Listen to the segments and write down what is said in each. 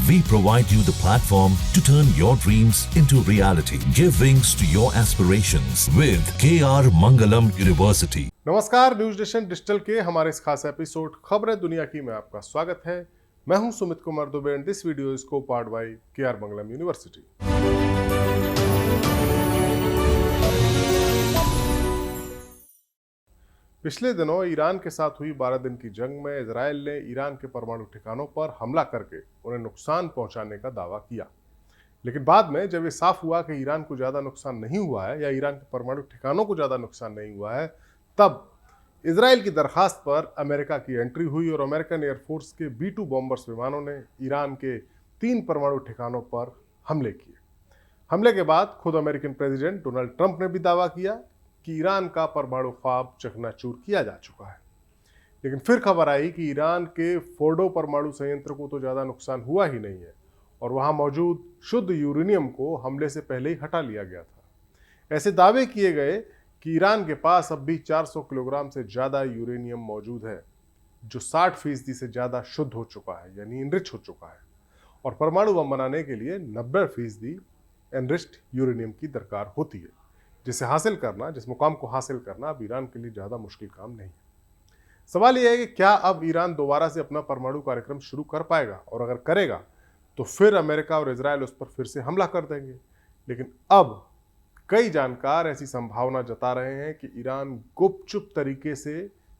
We provide you the platform to turn your dreams into reality. Give wings to your aspirations with KR Mangalam University. नमस्कार, news nation digital के हमारे इस खास episode खबरें दुनिया की में आपका स्वागत है। मैं हूं Sumit Kumar Dubey and this video is co-powered by KR Mangalam university. पिछले दिनों ईरान के साथ हुई 12 दिन की जंग में इजराइल ने ईरान के परमाणु ठिकानों पर हमला करके उन्हें नुकसान पहुंचाने का दावा किया, लेकिन बाद में जब ये साफ हुआ कि ईरान को ज्यादा नुकसान नहीं हुआ है या ईरान के परमाणु ठिकानों को ज्यादा नुकसान नहीं हुआ है, तब इजराइल की दरखास्त पर अमेरिका की एंट्री हुई और अमेरिकन एयरफोर्स के B-2 बॉम्बर्स विमानों ने ईरान के 3 परमाणु ठिकानों पर हमले किए। हमले के बाद खुद अमेरिकन प्रेसिडेंट डोनाल्ड ट्रंप ने भी दावा किया कि ईरान का परमाणु ख्वाब चकनाचूर किया जा चुका है। लेकिन फिर खबर आई कि ईरान के फोर्डो परमाणु संयंत्र को तो ज़्यादा नुकसान हुआ ही नहीं है और वहां मौजूद शुद्ध यूरेनियम को हमले से पहले ही हटा लिया गया था। ऐसे दावे किए गए कि ईरान के पास अब भी 400 किलोग्राम से ज़्यादा यूरेनियम मौजूद है, जो 60% से ज़्यादा शुद्ध हो चुका है, यानी इनरिच हो चुका है, और परमाणु बम बनाने के लिए 90% एनरिच्ड यूरेनियम की दरकार होती है, जिस मुकाम को हासिल करना अब ईरान के लिए ज़्यादा मुश्किल काम नहीं है। सवाल यह है कि क्या अब ईरान दोबारा से अपना परमाणु कार्यक्रम शुरू कर पाएगा, और अगर करेगा तो फिर अमेरिका और इजराइल उस पर फिर से हमला कर देंगे। लेकिन अब कई जानकार ऐसी संभावना जता रहे हैं कि ईरान गुपचुप तरीके से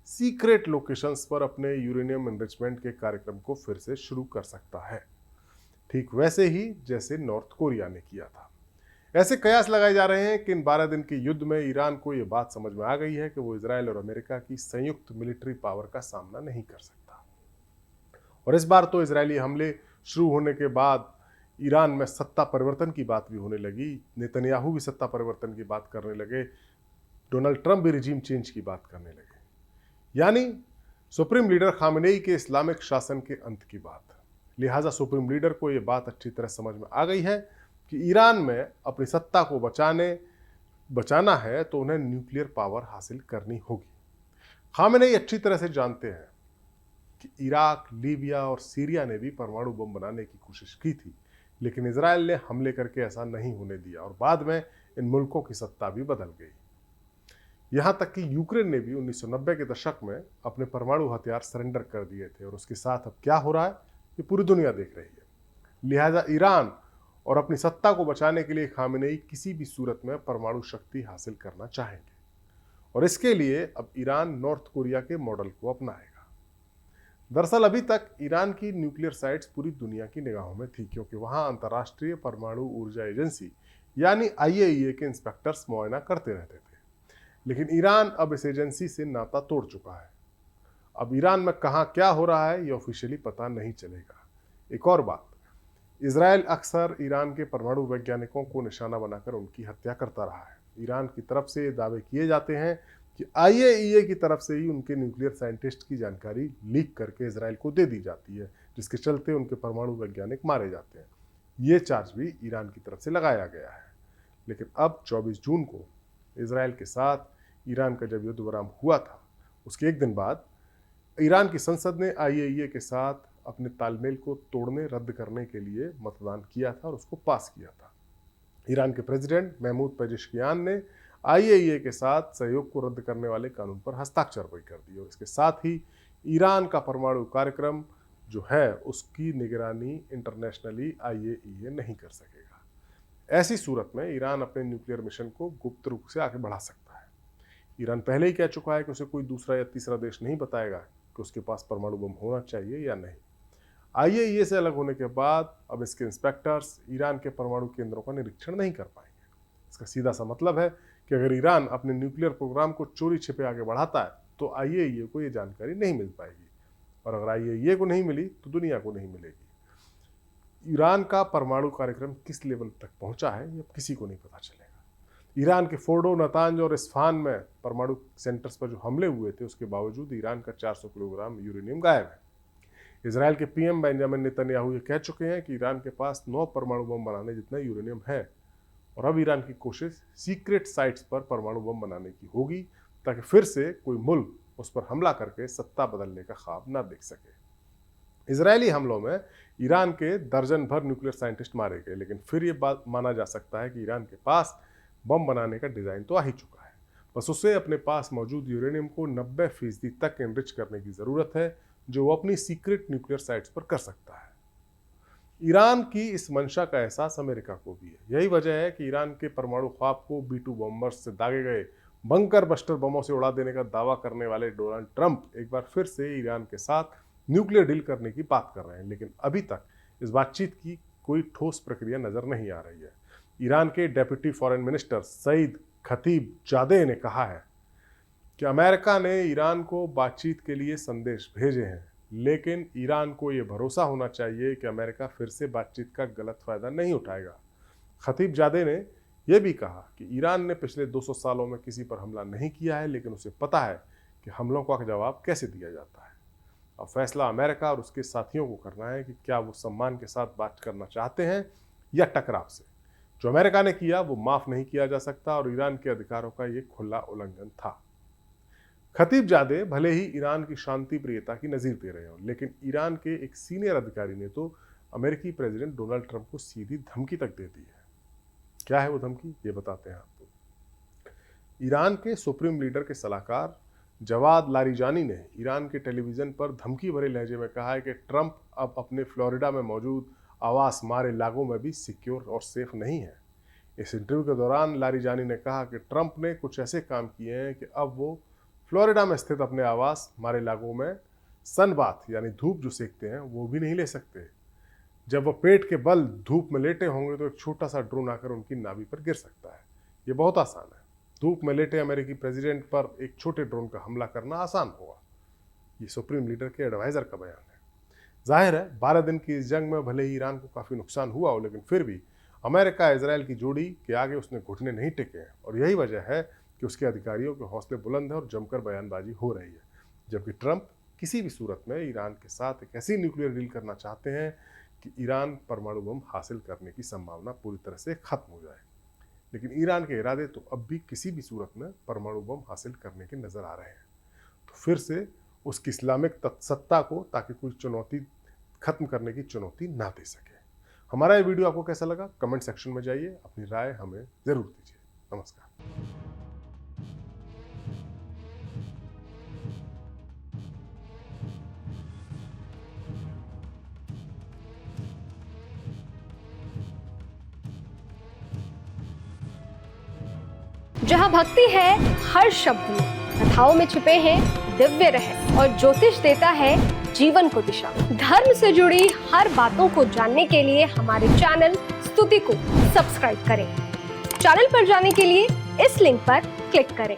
सीक्रेट लोकेशंस पर अपने यूरेनियम एनरिचमेंट के कार्यक्रम को फिर से शुरू कर सकता है, ठीक वैसे ही जैसे नॉर्थ कोरिया ने किया था। ऐसे कयास लगाए जा रहे हैं कि इन 12 दिन के युद्ध में ईरान को यह बात समझ में आ गई है कि वो इजराइल और अमेरिका की संयुक्त मिलिट्री पावर का सामना नहीं कर सकता। और इस बार तो इजरायली हमले शुरू होने के बाद ईरान में सत्ता परिवर्तन की बात भी होने लगी। नेतन्याहू भी सत्ता परिवर्तन की बात करने लगे, डोनाल्ड ट्रंप भी रिजीम चेंज की बात करने लगे, यानी सुप्रीम लीडर खामेनेई के इस्लामिक शासन के अंत की बात। लिहाजा सुप्रीम लीडर को यह बात अच्छी तरह समझ में आ गई है कि ईरान में अपनी सत्ता को बचाना है तो उन्हें न्यूक्लियर पावर हासिल करनी होगी। खामेनेई अच्छी तरह से जानते हैं कि इराक, लीबिया और सीरिया ने भी परमाणु बम बनाने की कोशिश की थी, लेकिन इजराइल ने हमले करके ऐसा नहीं होने दिया और बाद में इन मुल्कों की सत्ता भी बदल गई। यहां तक कि यूक्रेन ने भी 1990 के दशक में अपने परमाणु हथियार सरेंडर कर दिए थे और उसके साथ अब क्या हो रहा है ये पूरी दुनिया देख रही है। लिहाजा ईरान और अपनी सत्ता को बचाने के लिए खामेनेई किसी भी सूरत में परमाणु शक्ति हासिल करना चाहेंगे और इसके लिए अब ईरान नॉर्थ कोरिया के मॉडल को अपनाएगा। दरअसल अभी तक ईरान की न्यूक्लियर साइट्स पूरी दुनिया की निगाहों में थी, क्योंकि वहां अंतर्राष्ट्रीय परमाणु ऊर्जा एजेंसी यानी IAEA के इंस्पेक्टर्स मुआयना करते रहते थे। लेकिन ईरान अब इस एजेंसी से नाता तोड़ चुका है। अब ईरान में कहां क्या हो रहा है ये ऑफिशियली पता नहीं चलेगा। एक और बात, इजराइल अक्सर ईरान के परमाणु वैज्ञानिकों को निशाना बनाकर उनकी हत्या करता रहा है। ईरान की तरफ से ये दावे किए जाते हैं कि IAEA की तरफ से ही उनके न्यूक्लियर साइंटिस्ट की जानकारी लीक करके इजराइल को दे दी जाती है, जिसके चलते उनके परमाणु वैज्ञानिक मारे जाते हैं। ये चार्ज भी ईरान की तरफ से लगाया गया है। लेकिन अब 24 जून को इजराइल के साथ ईरान का जब युद्ध विराम हुआ था, उसके एक दिन बाद ईरान की संसद ने IAEA के साथ अपने तालमेल को तोड़ने, रद्द करने के लिए मतदान किया था और उसको पास किया था। ईरान के प्रेसिडेंट महमूद पेजेश्कियान ने IAEA के साथ सहयोग को रद्द करने वाले कानून पर हस्ताक्षर भी कर दिए और इसके साथ ही ईरान का परमाणु कार्यक्रम जो है उसकी निगरानी इंटरनेशनली IAEA नहीं कर सकेगा। ऐसी सूरत में ईरान अपने न्यूक्लियर मिशन को गुप्त रूप से आगे बढ़ा सकता है। ईरान पहले ही कह चुका है कि उसे कोई दूसरा या तीसरा देश नहीं बताएगा कि उसके पास परमाणु बम होना चाहिए या नहीं। IAEA से अलग होने के बाद अब इसके इंस्पेक्टर्स ईरान के परमाणु केंद्रों का निरीक्षण नहीं कर पाएंगे। इसका सीधा सा मतलब है कि अगर ईरान अपने न्यूक्लियर प्रोग्राम को चोरी छिपे आगे बढ़ाता है तो IAEA को ये जानकारी नहीं मिल पाएगी, और अगर IAEA को नहीं मिली तो दुनिया को नहीं मिलेगी। ईरान का परमाणु कार्यक्रम किस लेवल तक पहुंचा है ये किसी को नहीं पता चलेगा। ईरान के फोर्डो, नतांज और इस्फहान में परमाणु सेंटर्स पर जो हमले हुए थे उसके बावजूद ईरान का 400 किलोग्राम यूरेनियम गायब है। इजराइल के PM बेंजामिन नेतन्याहू ये कह चुके हैं कि ईरान के पास 9 परमाणु बम बनाने जितना यूरेनियम है और अब ईरान की कोशिश सीक्रेट साइट्स पर परमाणु बम बनाने की होगी ताकि फिर से कोई मुल्क उस पर हमला करके सत्ता बदलने का ख्वाब ना देख सके। इजरायली हमलों में ईरान के दर्जन भर न्यूक्लियर साइंटिस्ट मारे गए, लेकिन फिर ये बात माना जा सकता है कि ईरान के पास बम बनाने का डिज़ाइन तो आ ही चुका है। बस उसे अपने पास मौजूद यूरेनियम को 90% तक एनरिच करने की ज़रूरत है, जो वो अपनी सीक्रेट न्यूक्लियर साइट्स पर कर सकता है। ईरान की इस मंशा का एहसास अमेरिका को भी है। यही वजह है कि ईरान के परमाणु ख्वाब को B-2 बॉम्बर्स से दागे गए बंकर बस्टर बमों से उड़ा देने का दावा करने वाले डोनाल्ड ट्रंप एक बार फिर से ईरान के साथ न्यूक्लियर डील करने की बात कर रहे हैं, लेकिन अभी तक इस बातचीत की कोई ठोस प्रक्रिया नजर नहीं आ रही है। ईरान के डेप्यूटी फॉरेन मिनिस्टर सईद खतीबजादे ने कहा है कि अमेरिका ने ईरान को बातचीत के लिए संदेश भेजे हैं, लेकिन ईरान को ये भरोसा होना चाहिए कि अमेरिका फिर से बातचीत का गलत फायदा नहीं उठाएगा। खतीबजादे ने यह भी कहा कि ईरान ने पिछले 200 सालों में किसी पर हमला नहीं किया है, लेकिन उसे पता है कि हमलों का जवाब कैसे दिया जाता है। अब फैसला अमेरिका और उसके साथियों को करना है कि क्या वो सम्मान के साथ बात करना चाहते हैं या टकराव से। जो अमेरिका ने किया वो माफ नहीं किया जा सकता और ईरान के अधिकारों का ये खुला उल्लंघन था। खतीबजादे भले ही ईरान की शांति प्रियता की नज़ीर दे रहे हो, लेकिन ईरान के एक सीनियर अधिकारी ने तो अमेरिकी प्रेसिडेंट डोनाल्ड ट्रंप को सीधी धमकी तक दे दी है। क्या है वो धमकी, ये बताते हैं आपको। ईरान के सुप्रीम लीडर के सलाहकार जवाद लारिजानी ने ईरान के टेलीविज़न पर धमकी भरे लहजे में कहा है कि ट्रंप अब अपने फ्लोरिडा में मौजूद आवास मारे इलाकों में भी सिक्योर और सेफ नहीं है। इस इंटरव्यू के दौरान लारिजानी ने कहा कि ट्रंप ने कुछ ऐसे काम किए हैं कि अब वो फ्लोरिडा में स्थित अपने आवास मारे इलाकों में सनबाथ यानी धूप जो सेकते हैं वो भी नहीं ले सकते। जब वो पेट के बल धूप में लेटे होंगे तो एक छोटा सा ड्रोन आकर उनकी नाभि पर गिर सकता है। ये बहुत आसान है। धूप में लेटे अमेरिकी प्रेसिडेंट पर एक छोटे ड्रोन का हमला करना आसान होगा। ये सुप्रीम लीडर के एडवाइजर का बयान है। जाहिर है 12 दिन की इस जंग में भले ही ईरान को काफ़ी नुकसान हुआ हो, लेकिन फिर भी अमेरिका इजराइल की जोड़ी के आगे उसने घुटने नहीं टेके हैं और यही वजह है कि उसके अधिकारियों के हौसले बुलंद है और जमकर बयानबाजी हो रही है। जबकि ट्रंप किसी भी सूरत में ईरान के साथ एक ऐसी न्यूक्लियर डील करना चाहते हैं कि ईरान परमाणु बम हासिल करने की संभावना पूरी तरह से खत्म हो जाए। लेकिन ईरान के इरादे तो अब भी किसी भी सूरत में परमाणु बम हासिल करने के नज़र आ रहे हैं। तो फिर से उसकी इस्लामिक सत्ता को ताकि कोई चुनौती खत्म करने की चुनौती ना दे सके। हमारा ये वीडियो आपको कैसा लगा कमेंट सेक्शन में जाइए, अपनी राय हमें ज़रूर दीजिए। नमस्कार। जहाँ भक्ति है हर शब्द में, कथाओं में छुपे हैं दिव्य रहस्य और ज्योतिष देता है जीवन को दिशा। धर्म से जुड़ी हर बातों को जानने के लिए हमारे चैनल स्तुति को सब्सक्राइब करें। चैनल पर जाने के लिए इस लिंक पर क्लिक करें।